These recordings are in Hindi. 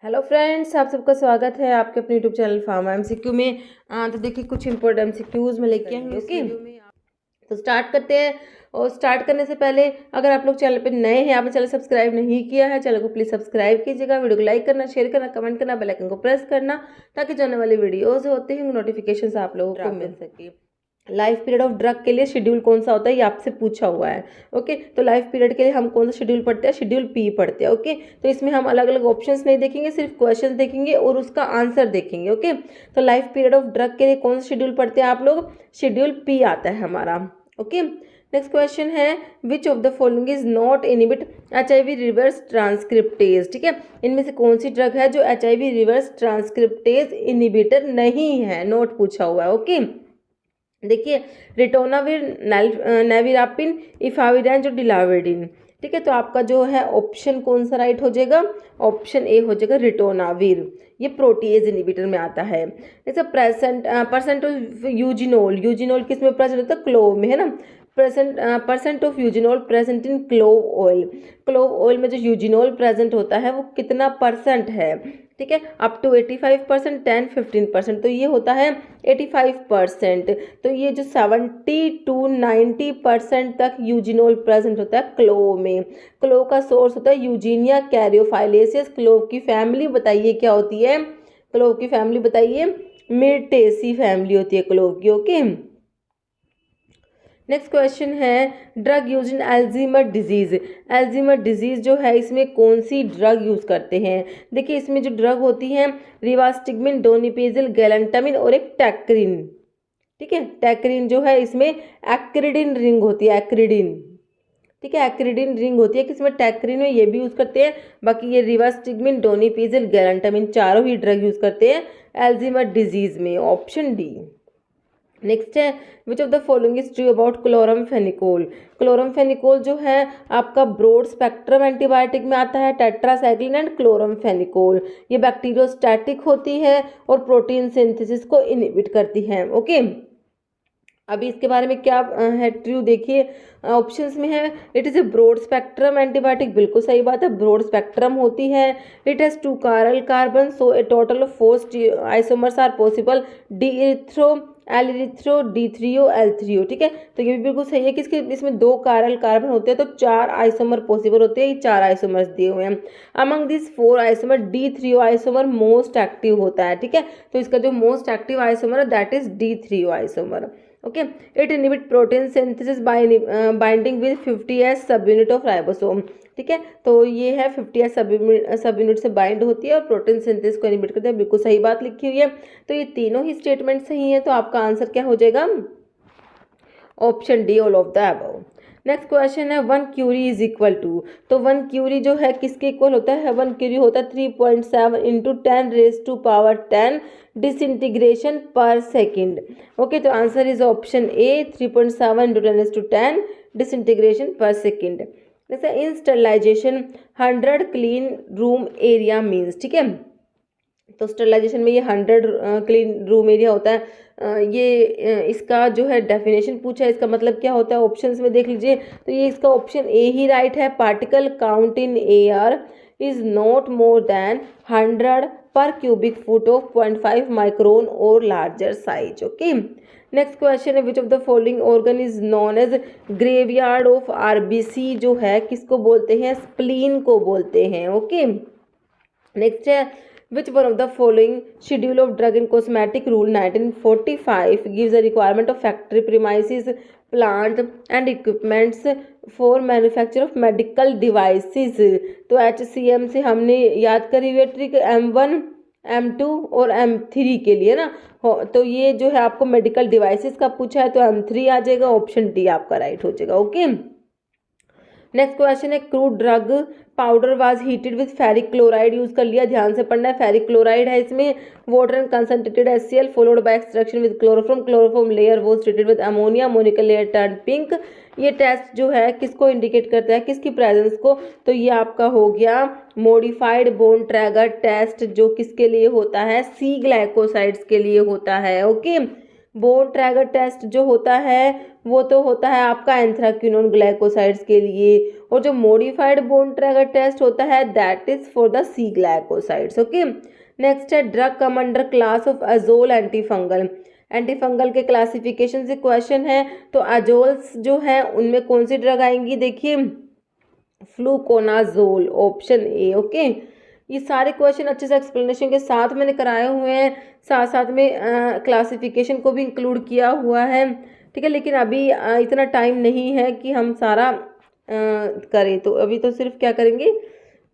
हेलो फ्रेंड्स, आप सबका स्वागत है आपके अपने यूट्यूब चैनल फार्मा एमसीक्यू में। तो देखिए कुछ इंपॉर्टेंट एमसीक्यूज में लेके आएंगे। ओके, तो स्टार्ट करते हैं। और स्टार्ट करने से पहले अगर आप लोग चैनल पे नए हैं, आपने चैनल सब्सक्राइब नहीं किया है, चैनल को प्लीज़ सब्सक्राइब कीजिएगा। वीडियो को लाइक करना, शेयर करना, कमेंट करना, बेल आइकन को प्रेस करना, ताकि जो आने वाली वीडियोज़ होते हैं नोटिफिकेशन आप लोगों को मिल सके। लाइफ पीरियड ऑफ ड्रग के लिए शेड्यूल कौन सा होता है, ये आपसे पूछा हुआ है। ओके, तो लाइफ पीरियड के लिए हम कौन सा शेड्यूल पढ़ते हैं? शेड्यूल पी पढ़ते हैं। ओके, तो इसमें हम अलग अलग ऑप्शंस नहीं देखेंगे, सिर्फ क्वेश्चन देखेंगे और उसका आंसर देखेंगे। ओके, तो लाइफ पीरियड ऑफ ड्रग के लिए कौन सा शेड्यूल पढ़ते हैं आप लोग? शेड्यूल पी आता है हमारा। ओके, नेक्स्ट क्वेश्चन है, which of the following is not inhibit HIV reverse transcriptase. ठीक है, इनमें से कौन सी ड्रग है जो HIV रिवर्स ट्रांसक्रिप्टेज इनहिबिटर नहीं है? नोट पूछा हुआ है। ओके, देखिए रिटोनाविर, नेविरापिन, इफाविडाइन, जो डिलाविडिन। ठीक है, तो आपका जो है ऑप्शन कौन सा राइट हो जाएगा? ऑप्शन ए हो जाएगा रिटोनाविर। ये प्रोटीएज इनहिबिटर में आता है। जैसे परसेंट ऑफ यूजिनोल, यूजिनोल किस में प्रेजेंट होता है? क्लोव में, है ना। Percent of eugenol present in clove oil. Clove oil में जो यूजिनोल प्रेजेंट होता है वो कितना परसेंट है? ठीक है, अप टू 85%, 10, 15%, तो ये होता है 85%। तो ये जो 70 to 90% तक यूजिनोल प्रेजेंट होता है क्लोव में। क्लोव का सोर्स होता है यूजीनिया कैरियोफाइलेसियस। क्लोव की फैमिली बताइए क्या होती है? क्लोव की फैमिली बताइए, मिर्टेसी फैमिली होती है क्लोव की। ओके, नेक्स्ट क्वेश्चन है, drug use in Alzheimer disease. Alzheimer disease जो है इसमें कौन सी ड्रग यूज करते हैं? देखिए इसमें जो ड्रग होती है रिवास्टिगमिन, डोनिपेजिल, गैलेंटामिन और एक टैक्रिन। ठीक है, टैक्रिन जो है इसमें एक्रिडिन रिंग होती है, एक्रिडिन। ठीक है, एक्रिडिन रिंग होती है किसमें? टैक्रिन में। ये भी यूज करते हैं। बाकी ये रिवास्टिगमिन, डोनिपेजिल, गैलेंटामिन चारों ही ड्रग यूज करते हैं एल्जीमर डिजीज में। Option D. नेक्स्ट है, which of the following is true about chloramphenicol. Chloramphenicol जो है आपका ब्रॉड स्पेक्ट्रम एंटीबायोटिक में आता है, टेट्रासाइक्लिन एंड क्लोरमफेनिकोल। ये बैक्टीरियोस्टैटिक होती है और प्रोटीन सिंथेसिस को इनहिबिट करती है। ओके, अभी इसके बारे में क्या है ट्रू, देखिए ऑप्शंस में है, it is a broad spectrum antibiotic. बिल्कुल सही बात है, ब्रॉड स्पेक्ट्रम होती है। It has 2 chiral carbon, so a total of 4 isomers are possible, D erythro, L erythro, D3O, L3O। ठीक है, तो ये भी बिल्कुल सही है कि इसमें 2 chiral कार्बन होते हैं तो 4 आइसोमर पॉसिबल होते हैं। ये 4 आइसोमर्स दिए हुए हैं। Among this 4 isomer D3O isomer most active होता है। ठीक है, तो इसका जो मोस्ट एक्टिव आइसोमर है that is D3O isomer. Okay, it inhibit protein synthesis binding with 50S सब यूनिट ऑफ राइबोसोम। ठीक है, तो ये है 50S सब यूनिट से बाइंड होती है और प्रोटीन सिंथेसिस को इनहिबिट करते हैं। बिल्कुल सही बात लिखी हुई है। तो ये तीनों ही स्टेटमेंट सही है, तो आपका आंसर क्या हो जाएगा? Option D, all of the above. Next question है, 1 क्यूरी इज इक्वल टू। तो 1 क्यूरी जो है किसके इक्वल होता है? 1 क्यूरी होता है 3.7 into 10⁻10 disintegration per second. Okay, तो answer is option A, 3.7 into 10⁻10 disintegration per second. जैसे in sterilization 100 clean room area means. ठीक है, तो स्टरलाइजेशन में ये 100 क्लीन रूम एरिया होता है। इसका जो है डेफिनेशन पूछा है, इसका मतलब क्या होता है? ऑप्शंस में देख लीजिए, तो ये इसका ऑप्शन ए ही राइट है। Particle count in air is not more than 100 per cubic foot of 0.5 micron और larger size. Okay, next question है, which of the following organ is known as graveyard of RBC। जो है किसको बोलते हैं? स्प्लीन को बोलते हैं। ओके, नेक्स्ट है, which one of the following schedule of drug and cosmetic rule 1945 gives a requirement of factory premises, plant and equipments for manufacture of medical devices। तो HCM से हमने याद करी हुई ट्रिक M1, M2 और M3 के लिए ना। तो ये जो है आपको मेडिकल डिवाइसेस का पूछा है, तो M3 आ जाएगा। ऑप्शन डी आपका राइट हो जाएगा। ओके, नेक्स्ट क्वेश्चन है, crude drug powder was heated with ferric chloride. Use कर लिया, ध्यान से पढ़ना है। फेरिक क्लोराइड है इसमें, water and concentrated HCl followed by extraction with chloroform. Chloroform layer was treated with ammonia, ammonia layer turn pink. ये टेस्ट जो है किसको इंडिकेट करता है, किसकी प्रेजेंस को? तो ये आपका हो गया मॉडिफाइड बोन ट्रैगर टेस्ट, जो किसके लिए होता है? C ग्लाइकोसाइड्स के लिए होता है। ओके, बोन ट्रैगर टेस्ट जो होता है वो तो होता है आपका एंथ्राक्विनोन ग्लाइकोसाइड्स के लिए, और जो मॉडिफाइड बोन ट्रैगर टेस्ट होता है that is for the C glycosides. Okay, next है drug come under class of azole antifungal. Antifungal के क्लासिफिकेशन से क्वेश्चन है, तो अजोल्स जो है उनमें कौन सी ड्रग आएंगी, देखिए फ्लूकोनाजोल, ऑप्शन ए। ओके, ये सारे क्वेश्चन अच्छे से एक्सप्लेनेशन के साथ मैंने कराए हुए हैं, साथ साथ में क्लासिफिकेशन को भी इंक्लूड किया हुआ है, ठीक है। लेकिन अभी इतना टाइम नहीं है कि हम सारा करें, तो अभी तो सिर्फ क्या करेंगे,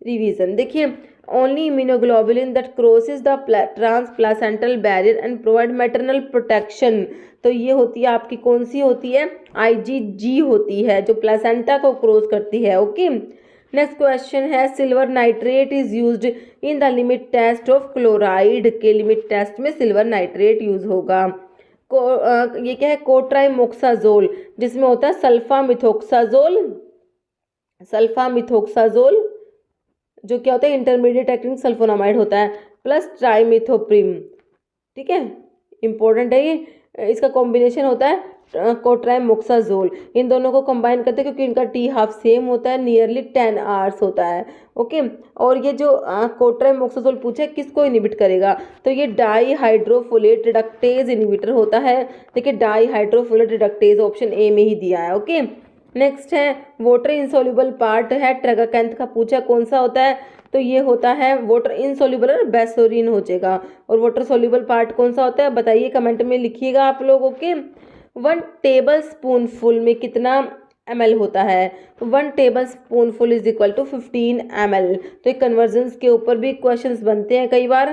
रिवीजन। देखिए, only immunoglobulin that crosses the transplacental barrier and provide maternal protection, तो ये होती है आपकी कौन सी होती है, आईजीजी होती है, जो प्लासेंटा को क्रॉस करती है। ओके, नेक्स्ट क्वेश्चन है, silver nitrate is used in the limit test of chloride, के लिमिट टेस्ट में सिल्वर नाइट्रेट यूज होगा। ये क्या है, कोट्राइमोक्साजोल, जिसमें होता है सल्फामिथोक्साजोल, जो क्या होता है इंटरमीडिएट एक्टिंग सल्फोनामाइड होता है, प्लस ट्राइमिथोप्रिम, ठीक है, इंपॉर्टेंट है ये। इसका कॉम्बिनेशन होता है कोट्राइमोक्साजोल, इन दोनों को कंबाइन करते हैं क्योंकि इनका टी हाफ सेम होता है, नियरली 10 आवर्स होता है। ओके, और ये जो कोट्राइमोक्साजोल पूछा है किसको इनिबिट करेगा, तो ये डाई हाइड्रोफोलेट रिडक्टेज इनिबिटर होता है। देखिए, डाई हाइड्रोफोलेट रिडक्टेज ऑप्शन ए में ही दिया है। ओके, नेक्स्ट है वाटर इंसोल्यूबल पार्ट है ट्रेगाकैंथ का, पूछा कौन सा होता है, तो ये होता है वाटर इनसोल्यूबल और बेसोरिन हो जाएगा। और वाटर सोल्यूबल पार्ट कौन सा होता है बताइए, कमेंट में लिखिएगा आप लोग। ओके, 1 टेबल स्पूनफुल में कितना ml होता है, तो 1 tablespoonful is equal to 15 ml। तो ये कन्वर्जन्स के ऊपर भी क्वेश्चंस बनते हैं कई बार।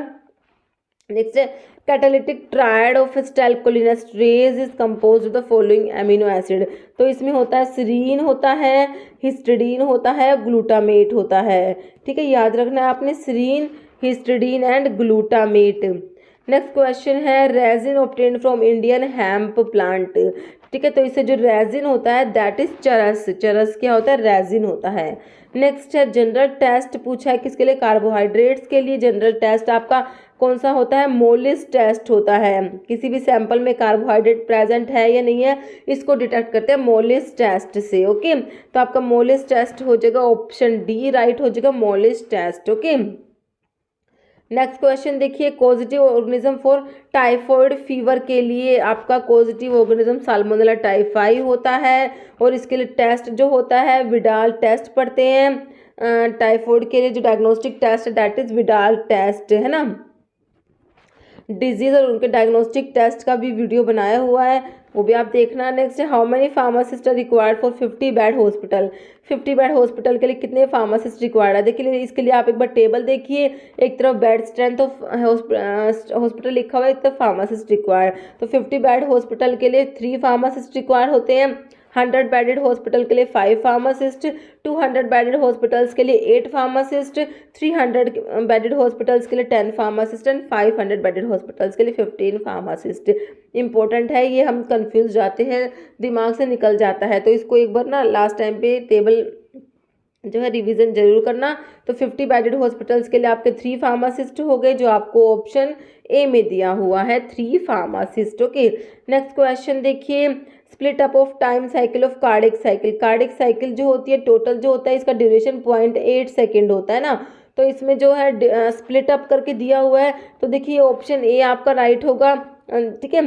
नेक्स्ट है, catalytic triad of acetylcholinesterase is composed of the following amino acid, तो इसमें होता है सीरीन होता है, हिस्टिडीन होता है, ग्लूटामेट होता है, ठीक है, याद रखना है आपने, serine, histidine and glutamate. Next question है, resin obtained from Indian hemp plant, ठीक है, तो इससे जो रेजिन होता है दैट इज चरस, चरस क्या होता है, रेजिन होता है। नेक्स्ट है, जनरल टेस्ट पूछा है किसके लिए, कार्बोहाइड्रेट्स के लिए। जनरल टेस्ट आपका कौन सा होता है, मोलिस टेस्ट होता है, किसी भी सैंपल में कार्बोहाइड्रेट प्रेजेंट है या नहीं है इसको डिटेक्ट करते हैं मोलिस टेस्ट से। ओके, तो आपका मोलिस टेस्ट हो जाएगा ऑप्शन डी राइट हो जाएगा, Molisch test. Okay, next question देखिए, positive organism for typhoid fever के लिए आपका पॉजिटिव ऑर्गेनिज्म साल्मोनेला टाइफाई होता है, और इसके लिए टेस्ट जो होता है विडाल टेस्ट पढ़ते हैं। टाइफॉइड के लिए जो डायग्नोस्टिक टेस्ट है दैट इज विडाल टेस्ट, है ना। डिजीज और उनके डायग्नोस्टिक टेस्ट का भी वीडियो बनाया हुआ है, वो भी आप देखना। नेक्स्ट है, how many pharmacist are required for 50 bed hospital, 50 bed hospital के लिए कितने फार्मासिस्ट रिक्वायर्ड है। देखिए, इसके लिए आप एक बार टेबल देखिए, एक तरफ बेड स्ट्रेंथ ऑफ हॉस्पिटल लिखा हुआ है, एक तरफ फार्मासिस्ट रिक्वायर्ड, तो 50 बेड हॉस्पिटल के लिए 3 फार्मासिस्ट रिक्वायर्ड होते हैं, 100 बेडेड हॉस्पिटल के लिए 5 फार्मासिस्ट, 200 बेडेड हॉस्पिटल्स के लिए 8 फार्मासिस्ट, 300 बेडेड हॉस्पिटल्स के लिए 10 फार्मासिस्ट एंड 500 बेडेड हॉस्पिटल्स के लिए 15 फार्मासिस्ट। इंपॉर्टेंट है ये, हम कंफ्यूज जाते हैं, दिमाग से निकल जाता है, तो इसको एक बार ना लास्ट टाइम पे टेबल जो है रिवीजन जरूर करना। तो 50 बेडेड हॉस्पिटल्स के लिए आपके 3 फार्मासिस्ट हो गए, जो आपको ऑप्शन ए में दिया हुआ है, 3 फार्मासिस्ट। ओके, नेक्स्ट क्वेश्चन देखिए, split up of time cycle of cardiac cycle, cardiac cycle जो होती है टोटल जो होता है इसका ड्यूरेशन 0.8 सेकेंड होता है ना, तो इसमें जो है स्प्लिट अप करके दिया हुआ है, तो देखिए ऑप्शन ए आपका राइट होगा, ठीक है।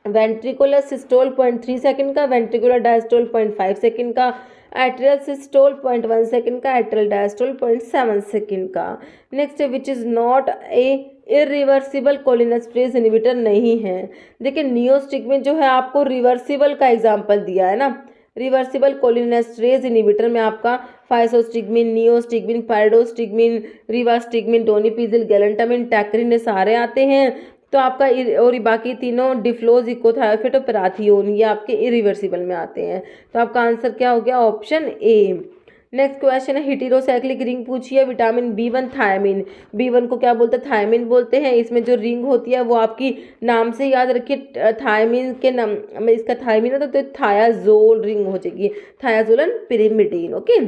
वेंट्रिकुलर सिस्टोल 0.3 सेकंड का, वेंट्रिकुलर डायस्टोल 0.5 सेकंड का, एट्रियल सिस्टोल 0.1 सेकंड का, एट्रियल डायस्टोल 0.7 सेकंड का। Next which is not a irreversible cholinesterase inhibitor नहीं है। देखिए, नियोस्टिग्मिन जो है आपको रिवर्सिबल का एग्जाम्पल दिया है ना, रिवर्सिबल कोलिनेस्टरेज इनिबिटर में आपका फाइसोस्टिग्मिन, नियोस्टिग्मिन, पायरोस्टिग्मिन, रिवास्टिग्मिन, डोनिपिजिल, गैलेंटामिन, टैक्रिन ये सारे आते हैं। तो आपका और बाकी तीनों डिफ्लोज, इकोथायोफिट और पैराथियोन ये आपके इरिवर्सिबल में आते हैं, तो आपका आंसर क्या हो गया, ऑप्शन ए। नेक्स्ट क्वेश्चन है, हेटेरोसाइक्लिक रिंग पूछी है, विटामिन B1 थायमिन, B1 को क्या बोलते हैं, थायमिन बोलते हैं। इसमें जो रिंग होती है वो आपकी नाम से याद रखिए, थायमिन के नाम में इसका थायमिन होता है तो थायाजोल रिंग हो जाएगी, thiazole and pyrimidine. Okay,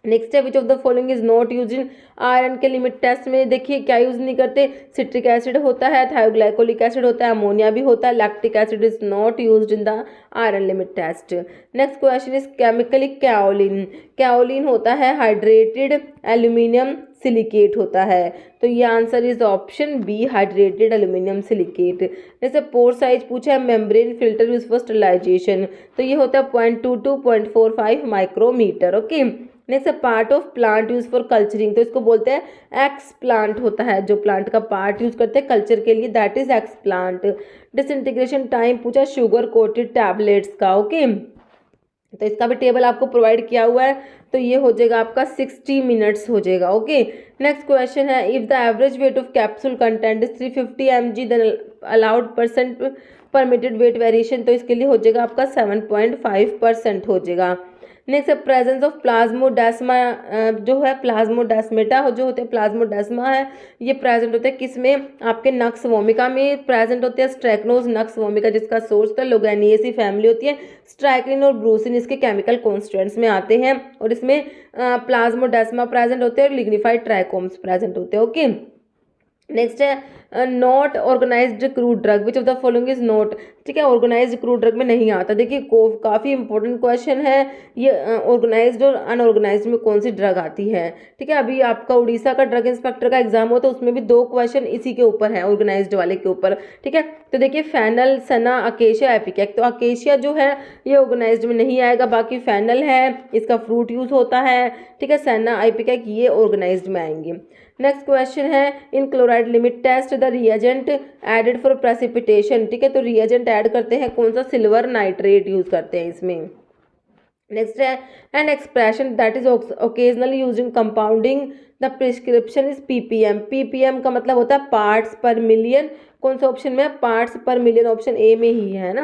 next है which of the following is not use in iron के लिमिट टेस्ट में देखिए क्या यूज नहीं करते, सिट्रिक एसिड होता है, थायोग्लाइकोलिक एसिड होता है, अमोनिया भी होता है, lactic acid is not used in the iron limit test. Next question is chemically kaolin, kaolin होता है हाइड्रेटेड एल्यूमिनियम सिलिकेट होता है, तो ये answer is option B hydrated aluminium silicate. जैसे पोर साइज पूछा है, membrane filter use for sterilization, तो ये होता है 0.22 0.45 micrometre. Okay, next part of plant use for culturing, तो इसको बोलते हैं एक्स प्लांट होता है, जो प्लांट का पार्ट यूज करते हैं कल्चर के लिए, that is x plant. Disintegration time पूछा शुगर कोटेड टैबलेट्स का। ओके, तो इसका भी टेबल आपको प्रोवाइड किया हुआ है, तो ये हो जाएगा आपका 60 मिनट्स हो जाएगा। ओके, नेक्स्ट क्वेश्चन है if the average weight of capsule content is 350 mg then allowed percent permitted weight variation, तो इसके लिए हो जाएगा आपका 7.5% हो जाएगा। नेक्स्ट है प्रेजेंस ऑफ प्लाज्मोडेस्मा, जो है प्लाज्मोडेस्मेटा जो होते हैं, प्लाज्मोडेस्मा है ये प्रेजेंट होते हैं किस में, आपके नक्स वोमिका में प्रेजेंट होते हैं, स्ट्रैक्नोज नक्स वोमिका जिसका सोर्स था लोगैनिएसी फैमिली होती है, स्ट्राइक्लिन और ब्रूसिन इसके केमिकल कॉन्स्टिट्यूएंट्स में आते हैं, और इसमें प्लाज्मोडेस्मा प्रेजेंट होते हैं और लिग्निफाइड ट्राइकोम्स प्रेजेंट होते हैं। ओके, नेक्स्ट है not organized crude drug which of the following is not, ठीक है, ऑर्गेनाइज्ड क्रू ड्रग में नहीं आता। देखिए काफ़ी इंपॉर्टेंट क्वेश्चन है ये, ऑर्गेनाइज्ड और अनऑर्गेनाइज्ड में कौन सी ड्रग आती है, ठीक है। अभी आपका उड़ीसा का ड्रग इंस्पेक्टर का एग्जाम हो तो उसमें भी 2 क्वेश्चन इसी के ऊपर है, ऑर्गेनाइज्ड वाले के ऊपर, ठीक है। तो देखिए फैनल, सना, अकेशिया, एपिकैक, तो अकेशिया जो है ये ऑर्गेनाइज्ड में नहीं आएगा, बाकी फैनल है इसका फ्रूट यूज होता है, ठीक है, सना, एपिकैक ये ऑर्गेनाइज्ड में आएंगे। नेक्स्ट क्वेश्चन है in chloride limit test the reagent added for precipitation, ठीक है, तो रिएजेंट ऐड करते हैं कौन सा, सिल्वर नाइट्रेट यूज करते हैं इसमें। नेक्स्ट है an expression that is occasionally use in compounding the prescription is ppm, ppm का मतलब होता है पार्ट्स पर मिलियन, कौन सा ऑप्शन में, पार्ट्स पर मिलियन, ऑप्शन ए में ही है ना।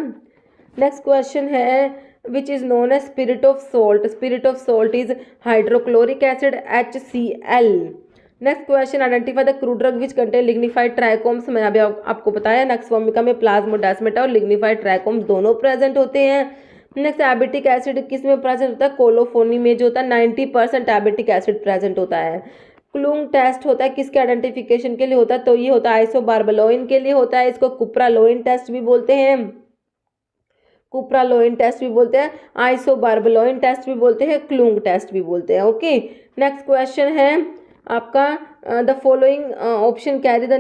नेक्स्ट क्वेश्चन है which is known as spirit of salt, spirit of salt is hydrochloric acid HCl। Next question identify the crude drug which contain lignified trichomes, मैंने अभी आपको बताया नक्स वोमिका में प्लाज्मोडेस्मेटा और लिग्निफाइड ट्राइकोम्स दोनों प्रेजेंट होते हैं। नेक्स्ट एबिटिक एसिड किस में प्रेजेंट होता है, कोलोफोनी में जो होता है 90% एबिटिक एसिड प्रेजेंट होता है। क्लूंग टेस्ट होता है किसके आइडेंटिफिकेशन के लिए होता है, तो ये होता है आइसोबार्बलोइन के लिए होता है, इसको कुप्रालोइन टेस्ट भी बोलते हैं, कुप्रालोइन टेस्ट भी बोलते हैं, आइसोबार्बलोइन टेस्ट भी बोलते हैं, क्लूंग टेस्ट भी बोलते हैं। ओके, नेक्स्ट क्वेश्चन है आपका the following option carry the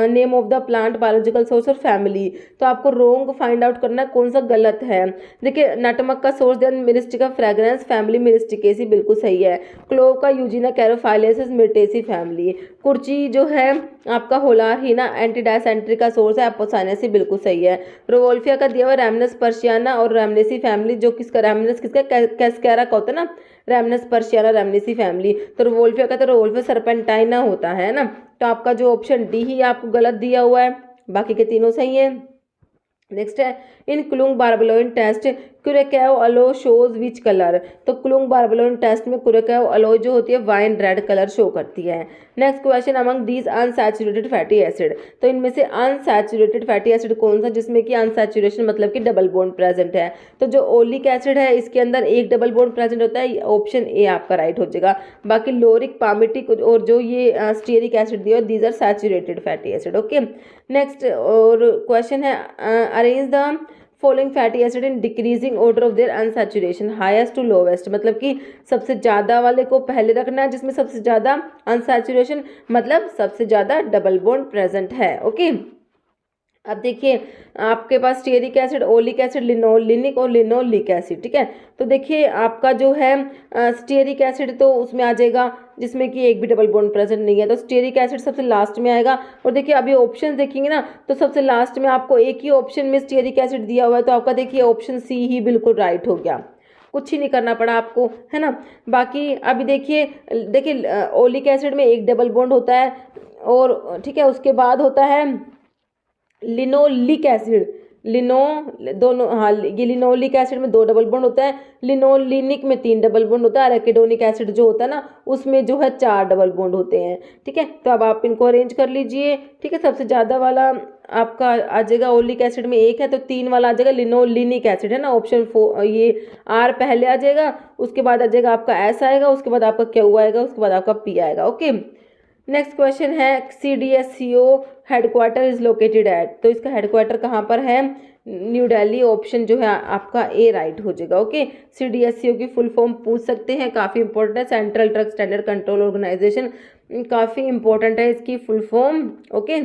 name of the plant biological source और फैमिली, तो आपको रोंग फाइंड आउट करना है कौन सा गलत है। देखिए नटमक का source then myristica fragrans, family myristicaceae बिल्कुल सही है। क्लोव का यूजिना कैरोफाइलेसिस मिर्टेसी फैमिली। कुर्ची जो है आपका होलार ही ना एंटीडायसेंट्री का सोर्स है, एपोसाइनेसी बिल्कुल सही है। रोवोल्फिया का दिया हुआ रेमनस पर्शियाना और रेमनेसी फैमिली, जो किसका रेमनस किसका कैस्कैरा का होता है ना, रेमनस पर्शियाना रेमनेसी फैमिली, तो रोवोल्फिया का तो रोवोल्फिया सर्पेंटाइना होता है ना, तो आपका जो ऑप्शन डी ही आपको गलत दिया हुआ है, बाकी के तीनों सही है। नेक्स्ट है in Klunge barbaloin test Curacao aloe shows which colour, तो क्लूंग बार्बलोइन टेस्ट में क्यूरेकैव अलो जो होती है वाइन रेड कलर शो करती है। Next question among these unsaturated fatty acid, तो इनमें से अनसैचुरेटेड फैटी एसिड कौन सा जिसमें कि अनसैचुरेशन मतलब कि डबल बॉन्ड प्रेजेंट है, तो जो ओलिक एसिड है इसके अंदर एक डबल बॉन्ड प्रेजेंट होता है, ऑप्शन ए आपका राइट हो जाएगा। बाकी लोरिक, पामिटिक और जो ये स्टीयरिक एसिड दिया these are saturated fatty acid. Okay, next और क्वेश्चन है arrange the following fatty acid in decreasing order of their unsaturation highest to lowest, मतलब कि सबसे ज़्यादा वाले को पहले रखना है जिसमें सबसे ज़्यादा अनसैचुरेशन मतलब सबसे ज़्यादा डबल बॉन्ड प्रेजेंट है। ओके, अब देखिए आपके पास stearic acid, oleic acid, linolenic और लिनोलिक एसिड, ठीक है। तो देखिए आपका जो है स्टीयरिक एसिड तो उसमें आ जाएगा जिसमें कि एक भी डबल बॉन्ड प्रेजेंट नहीं है, तो स्टीयरिक एसिड सबसे लास्ट में आएगा। और देखिए अभी ऑप्शन देखेंगे ना तो सबसे लास्ट में आपको एक ही ऑप्शन में स्टीयरिक एसिड दिया हुआ है, तो आपका देखिए ऑप्शन सी ही बिल्कुल राइट हो गया, कुछ ही नहीं करना पड़ा आपको, है ना। बाकी अभी देखिए ओलिक एसिड में एक डबल बॉन्ड होता है और ठीक है, उसके बाद होता है लिनोलिक एसिड, दोनों हाँ, ये लिनोलिक एसिड में 2 डबल बॉन्ड होता है, लिनोलिनिक में 3 डबल बॉन्ड होता है, एराकिडोनिक एसिड जो होता है ना उसमें जो है 4 डबल बॉन्ड होते हैं, ठीक है। तो अब आप इनको अरेंज कर लीजिए, ठीक है। सबसे ज़्यादा वाला आपका आ जाएगा ओलिक एसिड में एक है तो 3 वाला आ जाएगा लिनोलिनिक एसिड, है ना। ऑप्शन 4 ये आर पहले आ जाएगा, उसके बाद आ जाएगा आपका एस आएगा, उसके बाद आपका क्यू आएगा, उसके बाद आपका पी आएगा। ओके, नेक्स्ट क्वेश्चन है CDSCO headquarter is located at, तो इसका हेडक्वार्टर कहाँ पर है? न्यू दिल्ली। ऑप्शन जो है आपका ए राइट हो जाएगा। ओके, CDSCO की फुल फॉर्म पूछ सकते हैं, काफ़ी इंपॉर्टेंट है, central drug standard control organisation, काफ़ी इंपॉर्टेंट है इसकी full form. Okay,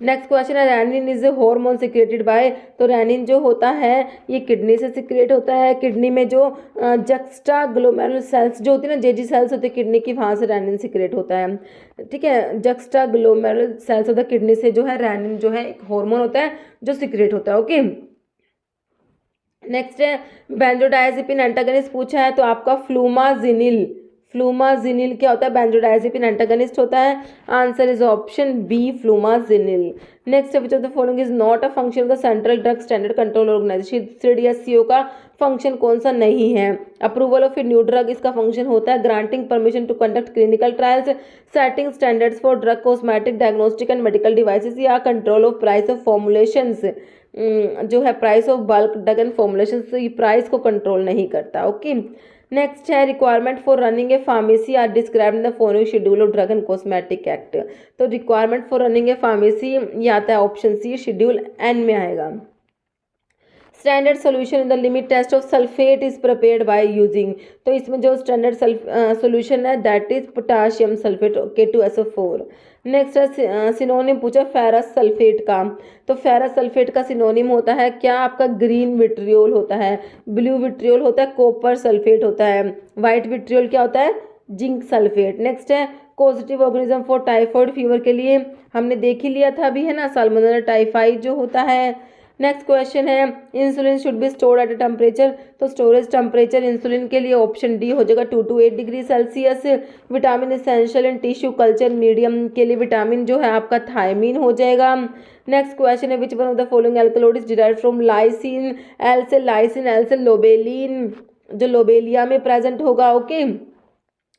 next question है renin is hormone secreted by, तो रेनिन जो होता है ये किडनी से सिक्रेट होता है। किडनी में जो जक्स्टा ग्लोमेरुलर सेल्स जो होती है ना, जेजी सेल्स होते हैं किडनी की, वहाँ से रेनिन सिक्रेट होता है। ठीक है, जक्स्टा ग्लोमेरुलर सेल्स होता है किडनी से, जो है रेनिन जो है एक हार्मोन होता है जो सिक्रेट होता है। ओके, नेक्स्ट है बेंजोडायजेपिन एंटागनिस्ट पूछा है, तो आपका फ्लूमाजिनिल, फ्लूमाजिनिल क्या होता है? बेंजोडायजेपिन एंटागनिस्ट होता है। Answer is option B flumazenil. Next है which of the following is not a function of the central drug standard control organisation, CDSCO का फंक्शन कौन सा नहीं है? Approval of a new drug, इसका फंक्शन होता है granting permission to conduct clinical trials, setting standards for drug cosmetic diagnostic and medical devices, या control of price of formulations, जो है price of bulk drug and formulation, तो ये प्राइस को कंट्रोल नहीं करता। ओके, नेक्स्ट है requirement for running a pharmacy are described in the following schedule of drug and cosmetic act, तो requirement for running a pharmacy ये आता है ऑप्शन सी, शेड्यूल एन में आएगा। Standard solution in the limit test of sulphate is prepared by using, तो इसमें जो स्टैंडर्ड सोल्यूशन है that is potassium sulphate K2SO4। Next है सिनोनिम पूछा फेरस सल्फेट का, तो फेरस सल्फेट का सिनोनिम होता है क्या? आपका ग्रीन विट्रियोल होता है, ब्लू विट्रियोल होता है, कॉपर सल्फेट होता है, व्हाइट विट्रियोल क्या होता है? Zinc sulphate. नेक्स्ट है positive organism for typhoid fever के लिए हमने देख ही लिया था अभी, है ना, साल्मोनेला टाइफाई जो होता है। नेक्स्ट क्वेश्चन है insulin should be stored at a temperature, तो स्टोरेज टेम्परेचर इंसुलिन के लिए ऑप्शन डी हो जाएगा 2 to 8 degree Celsius. Vitamin essential in tissue culture medium के लिए विटामिन जो है आपका थायमीन हो जाएगा। नेक्स्ट क्वेश्चन है which one of the following alkaloid is derived from lysine, L से लाइसिन, एल से लोबेलिन, जो लोबेलिया में प्रेजेंट होगा। Okay,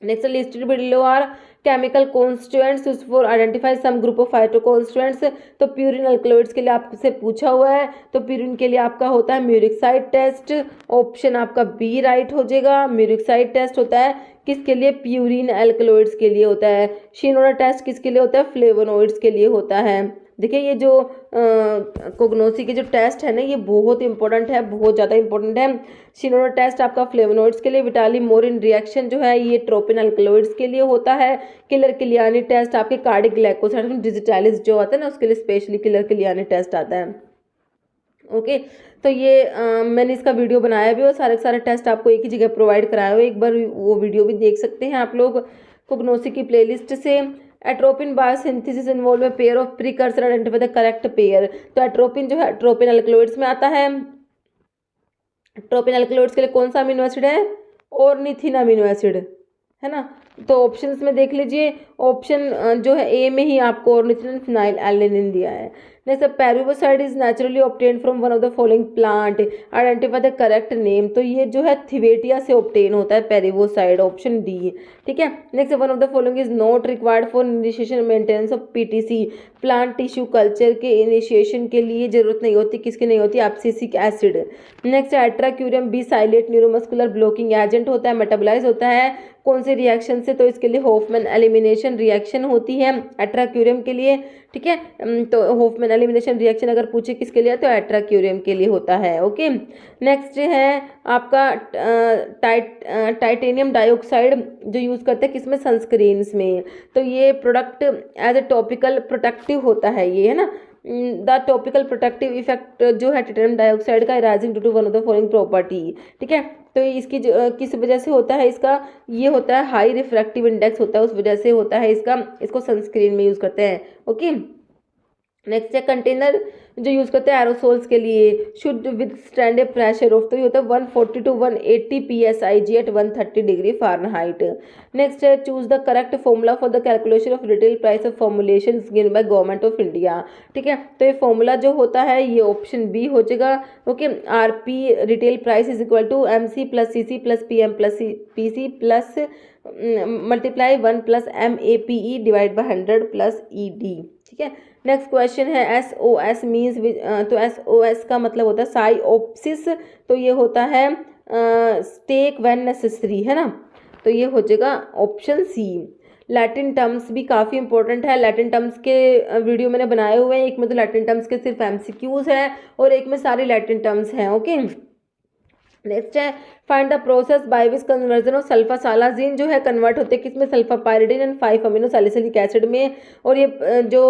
next listed below are chemical constituents used for identify some group of phytoconstituents, तो प्यूरिन अल्कलॉइड्स के लिए आपसे पूछा हुआ है, तो प्यूरिन के लिए आपका होता है म्यूरिकसाइड टेस्ट, ऑप्शन आपका बी राइट हो जाएगा। म्यूरिकसाइड टेस्ट होता है किसके लिए? प्यूरिन अल्कलॉइड्स के लिए होता है। शिनोडा टेस्ट किसके लिए होता है? फ्लेवोनोइड्स के लिए होता है। देखिए ये जो कोग्नोसी के जो टेस्ट है ना ये बहुत इंपॉर्टेंट है, बहुत ज़्यादा इंपॉर्टेंट है। शिनोडा टेस्ट आपका फ्लेवोनोइड्स के लिए, विटाली मोरिन रिएक्शन जो है ये ट्रोपिन अल्कलॉइड्स के लिए होता है। किलर किलियानी टेस्ट आपके कार्डिक ग्लाइकोसाइड डिजिटालिस जो आता है ना उसके लिए स्पेशली किलर किलियानी टेस्ट आता है। ओके, तो ये मैंने इसका वीडियो बनाया भी और सारे सारे टेस्ट आपको एक ही जगह प्रोवाइड कराए हुए, एक बार वो वीडियो भी देख सकते हैं आप लोग कोग्नोसी की प्लेलिस्ट से। एट्रोपिन बायोसिंथेसिस इन्वॉल्व में pair of precursor identify the correct pair, तो एट्रोपिन जो है एट्रोपिन अल्कलॉइड्स में आता है। एट्रोपिन अल्कलॉइड्स के लिए कौन सा अमीनो एसिड है? ऑर्निथिन अमीनो एसिड, है ना। तो ऑप्शंस में देख लीजिए, ऑप्शन जो है ए में ही आपको ऑर्निथिन फिनाइल एलेनिन दिया है। नेक्स्ट पेरिवोसाइड is naturally obtain from one of the following plant, identify the correct name, तो ये जो है थिवेटिया से ऑब्टेन होता है पेरिवोसाइड, ऑप्शन डी। ठीक है, next one of the following is not required for initiation maintenance of PTC, plant tissue culture के इनिशिएशन के लिए जरूरत नहीं होती, किसकी नहीं होती? Abscisic acid. Next atracurium besylate neuromuscular blocking agent होता है, मेटाबोलाइज होता है कौन से रिएक्शन से? तो इसके लिए हॉफमैन एलिमिनेशन रिएक्शन होती है एट्राक्यूरियम के लिए। ठीक है, तो हॉफमैन एलिमिनेशन रिएक्शन अगर पूछे किसके लिए तो एट्राक्यूरियम के लिए होता है। ओके, नेक्स्ट है आपका टाइटेनियम डाइऑक्साइड जो यूज़ करते हैं किसमें? सनस्क्रीन्स में, तो ये product as a topical protective होता है ये, है ना। द टॉपिकल प्रोटेक्टिव इफेक्ट जो है टाइटेनियम डाइऑक्साइड का rising due to one of the following property. ठीक है, तो इसकी किस वजह से होता है? इसका ये होता है हाई रिफ्रैक्टिव इंडेक्स होता है, उस वजह से होता है इसका, इसको सनस्क्रीन में यूज़ करते हैं। ओके, नेक्स्ट है कंटेनर जो यूज़ करते हैं एरोसोल्स के लिए should withstand a pressure of, तो ये होता है 140 to 180 PSIG at 130 degree Fahrenheit. Next है choose the correct formula for the calculation of retail price of formulation given by government of India. ठीक है, तो ये फॉर्मूला जो होता है ये ऑप्शन बी हो जाएगा। Okay, RP retail price is equal to MC plus CC plus PM plus PC plus multiply 1 plus MAPE divide by 100 plus ED। ठीक है। नेक्स्ट क्वेश्चन है SOS मीन्स, तो SOS का मतलब होता है साइओप्सिस, तो ये होता है टेक व्हेन नेसेसरी, है ना, तो ये हो जाएगा ऑप्शन सी। लैटिन टर्म्स भी काफ़ी इंपॉर्टेंट है, लैटिन टर्म्स के वीडियो मैंने बनाए हुए हैं, एक में तो लैटिन टर्म्स के सिर्फ MCQs है और एक में सारी लैटिन टर्म्स हैं। ओके, नेक्स्ट है find the process by which conversion of sulfasalazine जो है कन्वर्ट होते हैं किसमें, sulfapyridine and 5 amino salicylic acid में, और ये जो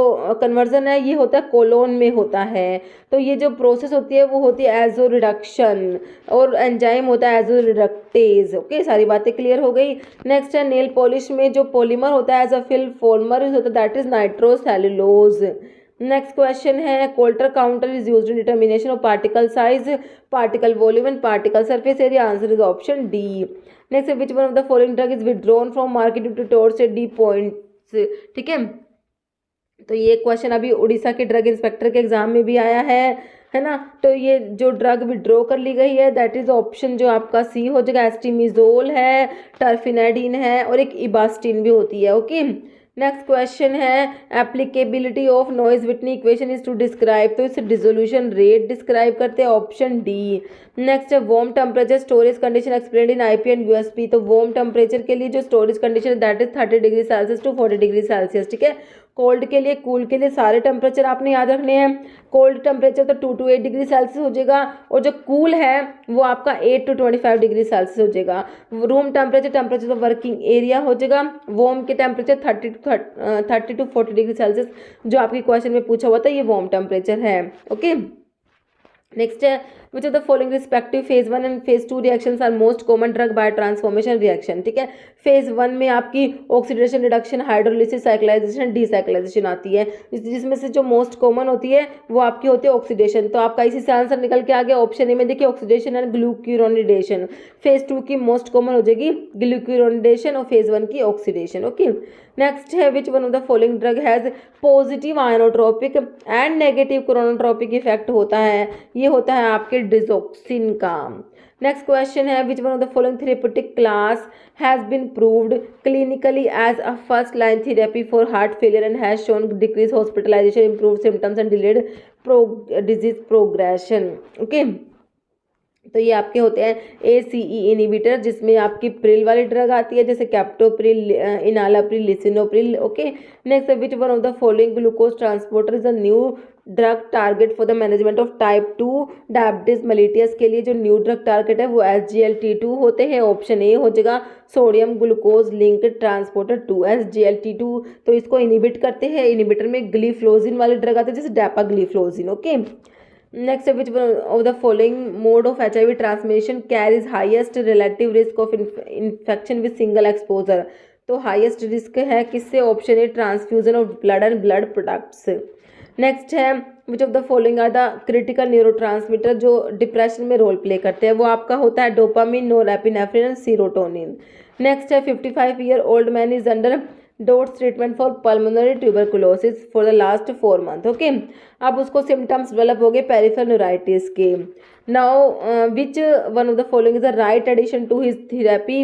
कन्वर्जन है ये होता है कोलोन में होता है। तो ये जो प्रोसेस होती है वो होती है एजो रिडक्शन, और एंजाइम होता है एजो रिडक्टेज। ओके, सारी बातें क्लियर हो गई। नेक्स्ट है नेल पॉलिश में जो पॉलीमर होता है एज अ फिल्म फॉर्मर होता है that is nitrocellulose. Next question है Coulter counter is used in determination of particle size, particle volume and particle surface area, answer is option D. Next है which one of the following drug is withdrawn from market due to torsades de pointes, ठीक है। तो ये क्वेश्चन अभी उड़ीसा के ड्रग इंस्पेक्टर के एग्जाम में भी आया है ना। तो ये जो ड्रग विड्रॉ कर ली गई है दैट इज ऑप्शन जो आपका सी हो जाएगा, एस्टिमिजोल है, टर्फिनाडिन है और एक इबास्टिन भी होती है। ओके, नेक्स्ट क्वेश्चन है applicability of Noyes Whitney equation is to describe, तो इसे डिसोल्यूशन रेट डिस्क्राइब करते हैं, ऑप्शन डी। नेक्स्ट है warm temperature storage condition explained in IP and USP, तो वार्म टेम्परेचर के लिए जो storage condition that is 30 degree Celsius to 40 degree Celsius, ठीक है। कोल्ड के लिए, कूल के लिए सारे टेम्परेचर आपने याद रखने हैं। कोल्ड टेम्परेचर तो 2 to 8 डिग्री सेल्सियस हो जाएगा, और जो कूल है वो आपका 8 to 25 डिग्री सेल्सियस हो जाएगा। Room temperature of working area हो जाएगा। वार्म के टेम्परेचर 30 to 40 डिग्री सेल्सियस जो आपके क्वेश्चन में पूछा हुआ था, ये वार्म टेम्परेचर है। ओके, नेक्स्ट है which of the following respective phase 1 and phase 2 reactions are most common drug biotransformation reaction, ठीक है। फेज 1 में आपकी oxidation, reduction, hydrolysis, cyclization, decyclization आती है, जिसमें से जो मोस्ट कॉमन होती है वो आपकी होती है ऑक्सीडेशन। तो आपका इसी से आंसर निकल के आ गया ऑप्शन ए में, देखिए ऑक्सीडेशन एंड ग्लूक्यूरोनिडेशन। फेज 2 की मोस्ट कॉमन हो जाएगी ग्लूक्यूरोनिडेशन और फेज 1 की ऑक्सीडेशन। ओके, नेक्स्ट है which one of the following drug has positive inotropic and negative chronotropic effect होता है, ये होता है आपके डिजोक्सिन का। नेक्स्ट क्वेश्चन है which one of the following therapeutic class has been proved clinically as a first line therapy for heart failure and has shown decrease hospitalization, improve symptoms and delayed disease progression. Okay, तो ये आपके होते हैं ACE इनिबिटर, जिसमें आपकी प्रिल वाली ड्रग आती है जैसे captopril, enalapril, lisinopril. Okay, next which one of the following glucose transporter is a new drug target for the management of type 2 diabetes mellitus, के लिए जो न्यू ड्रग टारगेट है वो SGLT2 होते हैं, ऑप्शन ए हो जाएगा sodium glucose link transporter 2 SGLT2। तो इसको इनिबिट करते हैं, इनिबिटर में ग्लीफ्लोजिन वाली ड्रग आती है जैसे dapagliflozin. Okay, next which one of the following mode of HIV transmission carries highest relative risk of infection with single exposure, तो हाईएस्ट रिस्क है किससे, option A transfusion of blood and blood products. Next है which of the following are the critical neurotransmitter जो डिप्रेशन में रोल प्ले करते हैं, वो आपका होता है dopamine, norepinephrine and serotonin. Next है 55 year old man is under DOTS treatment for pulmonary tuberculosis for the last 4 months। Okay, अब उसको सिम्टम्स डेवलप हो गए पेरिफेरल न्यूराइटिस के। Now which one of the following is the right addition to his therapy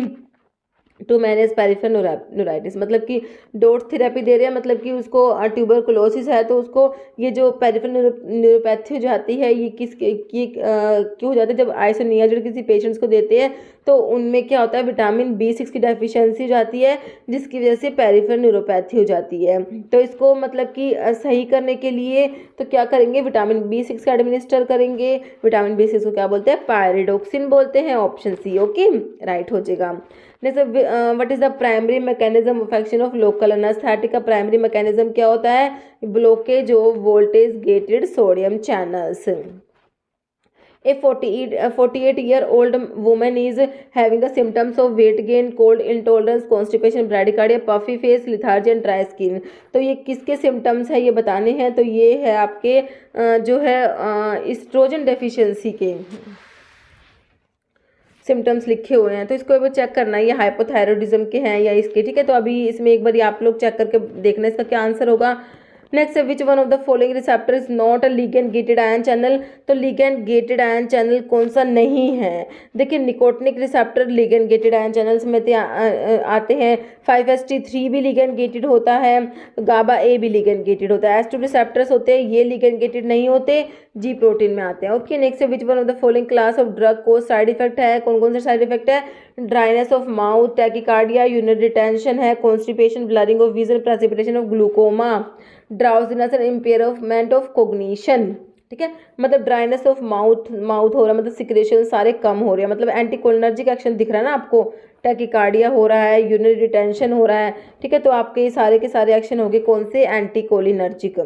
to manage peripheral neuritis, मतलब कि डोट्स थेरेपी दे रहे हैं, मतलब कि उसको ट्यूबरकुलोसिस है तो उसको ये जो पेरिफेरल न्यूरोपैथी हो जाती है ये क्यों हो जाती है, जब आइसोनियाज़िड किसी पेशेंट्स को देते हैं तो उनमें क्या होता है विटामिन B6 की डेफिशिएंसी हो जाती है जिसकी वजह से पेरिफेरल न्यूरोपैथी हो जाती है। तो इसको मतलब कि सही करने के लिए तो क्या करेंगे, विटामिन B6 का एडमिनिस्टर करेंगे। विटामिन B6 को क्या बोलते हैं, पायरिडोक्सिन बोलते हैं, ऑप्शन सी। ओके, राइट हो जाएगा। Next what is the primary mechanism of action of local anaesthetic, का प्राइमरी मैकेनिज्म क्या होता है, blockage of voltage gated sodium channels. A 48-year-old woman is having the symptoms of weight gain, cold intolerance, constipation, bradycardia, puffy face, lethargy and dry skin। तो ये किसके सिम्टम्स है ये बताने हैं, तो ये है आपके जो है एस्ट्रोजन डेफिशिएंसी के सिम्टम्स लिखे हुए हैं। तो इसको एक बार चेक करना है ये हाइपोथायरॉयडिज्म के हैं या इसके, ठीक है। तो अभी इसमें एक बार आप लोग चेक करके देखना इसका क्या आंसर होगा। नेक्स्ट है which one of the following receptor is not a ligand gated ion channel. तो लिगेंड गेटेड आयन चैनल कौन सा नहीं है? देखिए nicotinic receptor ligand gated ion channels में आते हैं। 5-HT3 भी लिगेंड गेटेड होता है, गाबा ए भी लिगेंड गेटेड होता है। H2 रिसेप्टर्स होते हैं, ये लिगेंड गेटेड नहीं होते, जी प्रोटीन में आते हैं। ओके, नेक्स्ट है which one of the following class of drug को साइड इफेक्ट है? कौन कौन से साइड इफेक्ट है? Dryness of mouth, tachycardia, urinary retention है, constipation, blurring of vision, precipitation of glaucoma, drowsiness and impairment of cognition. ठीक है, मतलब ड्राइनेस ऑफ माउथ हो रहा है, मतलब सिक्रेशन सारे कम हो रहे हैं, मतलब एंटीकोलिनर्जिक एक्शन दिख रहा है ना आपको, टैकिकार्डिया हो रहा है, यूरिनरी रिटेंशन हो रहा है। ठीक है, तो आपके ये सारे के सारे एक्शन हो गए कौन से? एंटीकोलिनर्जिक।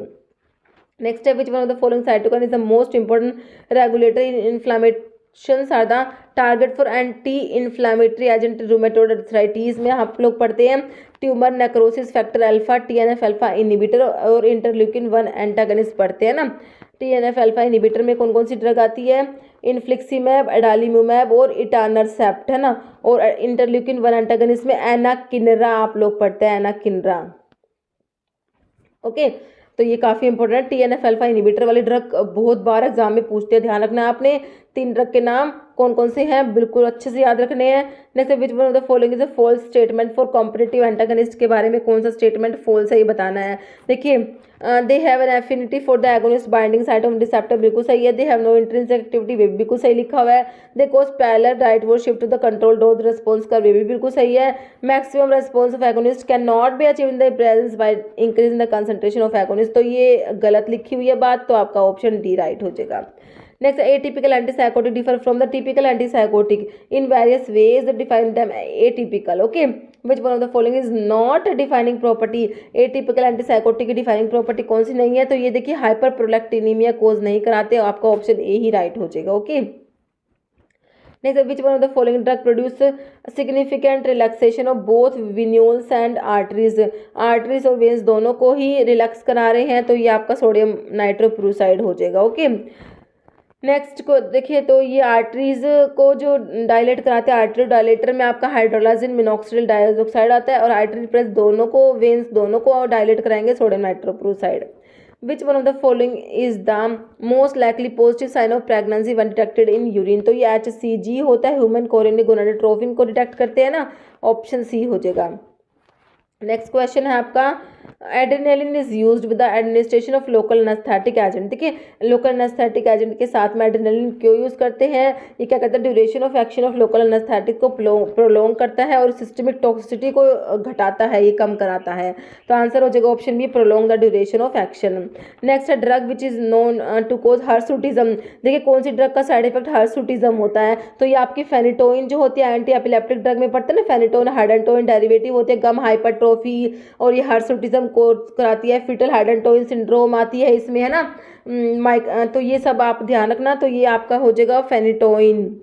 नेक्स्ट है which one of the following cytokine is the most important regulatory in inflammations are the target for anti inflammatory agent rheumatoid arthritis में आप लोग पढ़ते हैं tumour necrosis factor alpha, TNF alpha inhibitor और इंटरल्यूकिन 1 एंटागनिस्ट पढ़ते हैं ना। TNF अल्फा इनहिबिटर में कौन कौन सी ड्रग आती है? इन्फ्लिक्सीमैब, एडालीम्यूमैब और इटानरसेप्ट है ना। और इंटरल्यूकिन 1 एंटागनिस्ट में एनाकिनरा आप लोग पढ़ते हैं, एनाकिनरा। ओके, तो ये काफ़ी इंपॉर्टेंट है। TNF अल्फा इनहिबिटर वाली ड्रग बहुत बार एग्जाम में पूछते हैं, ध्यान रखना आपने। 3 ड्रग के नाम कौन कौन से हैं बिल्कुल अच्छे से याद रखने हैं। Next which one of the following is a false statement for competitive antagonist के बारे में कौन सा स्टेटमेंट फॉल्स है ये बताना है। देखिए they have an affinity for the agonist binding site of receptor बिल्कुल सही है। They have no intrinsic activity वे बिल्कुल सही लिखा हुआ है। They cause parallel rightward shift to the control dose response curve वे भी बिल्कुल सही है। Maximum response of agonist can not be achieve in the presence by increasing the concentration of agonist. तो ये गलत लिखी हुई है बात, तो आपका ऑप्शन डी राइट हो जाएगा। Next, atypical antipsychotic differ from the typical antipsychotic in various ways that define them atypical. Okay, which one of the following is not a defining property? atypical antipsychotic की defining property कौन सी नहीं है? तो ये देखिए hyperprolactinemia cause नहीं कराते, आपका ऑप्शन ए ही राइट हो जाएगा। Okay, next which one of the following drug produce significant relaxation of both venules and arteries. Arteries और वेन्स दोनों को ही रिलैक्स करा रहे हैं, तो ये आपका सोडियम नाइट्रोक्लोराइड हो जाएगा। ओके, नेक्स्ट को देखिए, तो ये आर्टरीज को जो डायलेट कराते हैं, आर्टरी डायलेटर में आपका हाइड्रोलाजिन मिनॉक्सिडिल डाइऑक्साइड आता है, और आर्टरी प्रेस दोनों को, वेन्स दोनों को डायलेट कराएंगे sodium nitrochloride. Which one of the following is the most likely positive sign of pregnancy when detected in urine? तो ये HCG होता है, ह्यूमन कोरोनिक गोनाडोट्रोपिन को डिटेक्ट करते हैं ना, ऑप्शन सी हो जाएगा। नेक्स्ट क्वेश्चन है आपका adrenaline is used with the administration of local anaesthetic agent. देखिए लोकल एनेस्थेटिक एजेंट के साथ में एड्रेनालिन क्यों यूज करते हैं? ये क्या कहता है? Duration of action of local anaesthetic को प्रोलोंग करता है और सिस्टमिक टॉक्सिसिटी को घटाता है, ये कम कराता है। तो आंसर हो जाएगा option B, prolong the duration of action. Next है drug which is known to cause hirsutism. देखिए कौन सी ड्रग का साइड इफेक्ट हर्सुटिज्म होता है? तो ये आपकी फेनिटोइन जो होती है, एंटी एपिलेप्टिक ड्रग में पड़ता है ना, फेनिटोइन हाइडेंटोइन डेरिवेटिव होते हैं, गम हाइपरट्रोफी, और ये हर्सुटिज्म को कराती है। फिटल हाइडेंटोइन सिंड्रोम आती है इसमें, है ना, तो ये सब आप ध्यान रखना। तो ये आपका हो जाएगा फेनिटोइन।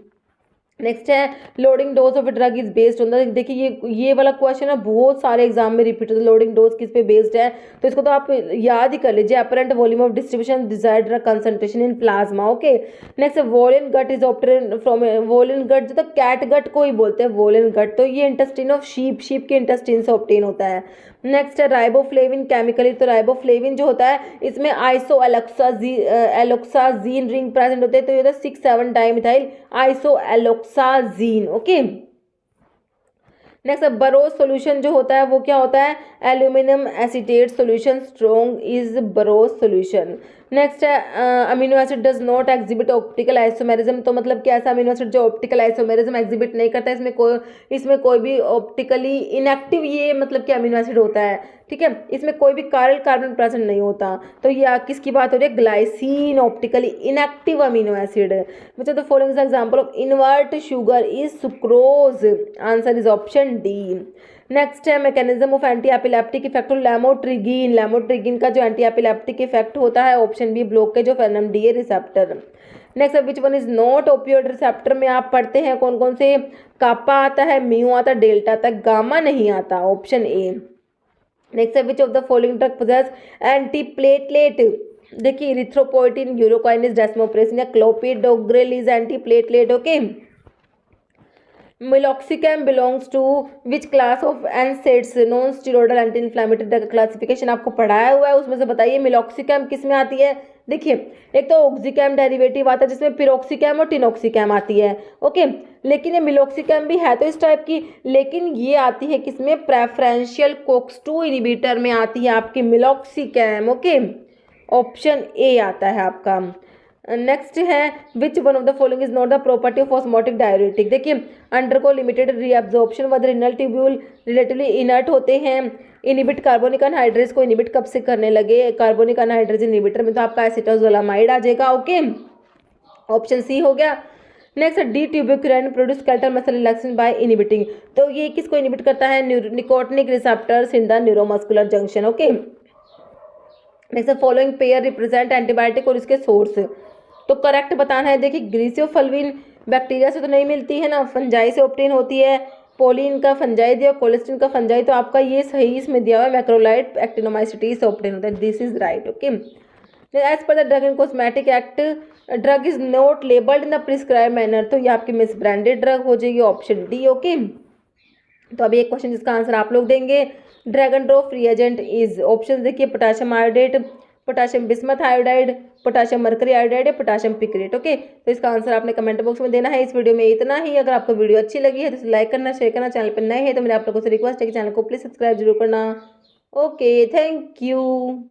नेक्स्ट है loading dose of drug is based on the. देखिए ये वाला क्वेश्चन है बहुत सारे एग्जाम में रिपीट होता है, लोडिंग डोज किस पे बेस्ड है? तो इसको तो आप याद ही कर लीजिए, apparent volume of distribution desired drug concentration in plasma. Okay, next violin gut is obtain from violin gut, जो तो कैट गट को ही बोलते हैं वोलिन गट। तो ये इंटेस्टिन ऑफ शीप के इंटेस्टिन से ऑब्टेन होता है। नेक्स्ट है राइबोफ्लेविन केमिकली। तो राइबोफ्लेविन जो होता है इसमें आइसो एलोक्साजीन रिंग प्रेजेंट होते हैं, तो ये होता है 6-7 dimethyl isoalloxazine. Okay, next Burow's solution जो होता है वो क्या होता है? Aluminium acetate solution strong is Burow's solution. Next है amino acid does not exhibit optical isomerism. तो मतलब कि ऐसा अमीनो एसिड जो ऑप्टिकल आइसोमेरिज्म एग्जिबिट नहीं करता है, इसमें कोई भी ऑप्टिकली इनएक्टिव ये मतलब कि अमीनो एसिड होता है। ठीक है, इसमें कोई भी कायरल कार्बन प्रेजेंट नहीं होता। तो ये किसकी बात हो रही है? Glycine optically inactive amino acid. Which of the following example of invert sugar is sucrose? Answer is option D. Next है mechanism of anti epileptic effect of lamotrigine. Lamotrigine का जो एंटी एपिलेप्टिक इफेक्ट होता है, option B blockage of NMDA receptor. Next which one is not opioid receptor में आप पढ़ते हैं कौन कौन से? कापा आता है, म्यू आता है, डेल्टा आता है, गामा नहीं आता, ऑप्शन ए। नेक्स्ट है which of the following drug possess anti platelet? देखिए इरिथ्रोपोइटिन, यूरोकाइनेस, डेस्मोप्रेसिन या clopidogrel is anti platelet. Okay, meloxicam belongs to which class of NSAIDs non steroidal anti inflammatory drug classification आपको पढ़ाया हुआ है, उसमें से बताइए मिलॉक्सिकैम किस में आती है। देखिए एक तो ऑक्सीकैम डेरिवेटिव आता है जिसमें पिरोक्सिकैम और टिनोक्सिकैम आती है, ओके। लेकिन ये मिलॉक्सिकैम भी है तो इस टाइप की, लेकिन ये आती है किसमें, प्रेफरेंशियल कोक्स 2 इनिबिटर में आती है आपकी मिलॉक्सिकैम, ओके। ऑप्शन ए आता है आपका। नेक्स्ट है which one of the following is not the property of osmotic diuretic. देखिए अंडरगो लिमिटेड रीअब्जॉर्प्शन व रिनल ट्यूब्यूल रिलेटिवली इनर्ट होते हैं। इनिबिट कार्बोनिक अनहाइड्रेज को इनिबिट कब से करने लगे, कार्बोनिक अनहाइड्रेज इनिबिटर में तो आपका एसिटोजोलामाइड आ जाएगा, ओके। ऑप्शन सी हो गया। Next D tubocurarine produce skeletal muscle relaxation by inhibiting, तो ये किसको इनिबिट करता है, nicotinic receptors in the neuromuscular junction, okay. Next following pair represent antibiotic और इसके सोर्स, तो करेक्ट बताना है। देखिए ग्रीसियोफल्विन बैक्टीरिया से तो नहीं मिलती है ना, फंजाई से ऑब्टेन होती है। पोलिन का फंजाई दिया, कोलेस्टिन का फंजाई, तो आपका ये सही इसमें दिया हुआ है मैक्रोलाइड एक्टिनोमाइसिटीज से ऑब्टेन होता है, this is right, okay. As per the drug and cosmetic act drug is not labelled in the prescribe manner, तो ये आपकी मिस ब्रांडेड ड्रग हो जाएगी, ऑप्शन डी, ओके। तो अभी एक क्वेश्चन जिसका आंसर आप लोग देंगे, Dragendorff reagent is, option देखिए potassium iodate, potassium bismuth iodide, potassium mercury iodide या पोटाशियम पिक्रेट, ओके। तो इसका आंसर आपने कमेंट बॉक्स में देना है। इस वीडियो में इतना ही। अगर आपको वीडियो अच्छी लगी है तो इसे लाइक करना, शेयर करना, चैनल पर नए हैं तो मेरे आप लोगों से रिक्वेस्ट है कि चैनल को प्लीज सब्सक्राइब जरूर करना, ओके। Thank you.